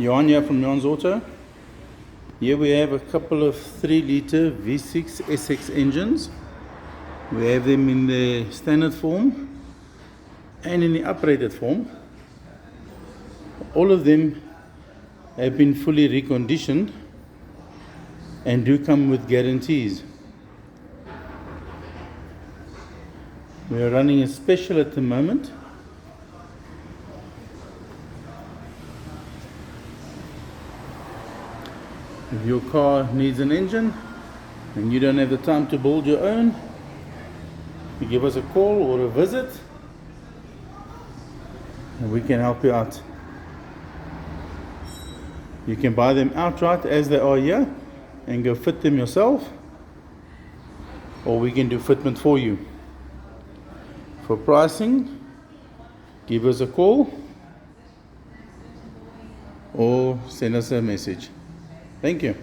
Johan here from Johan's Auto. Here we have a couple of 3-litre V6 Essex engines. We have them in the standard form and in the uprated form. All of them have been fully reconditioned and do come with guarantees. We are running a special at the moment. If your car needs an engine and you don't have the time to build your own, you give us a call or a visit and we can help you out. You can buy them outright as they are here and go fit them yourself, or we can do fitment for you. For pricing, give us a call or send us a message. Thank you.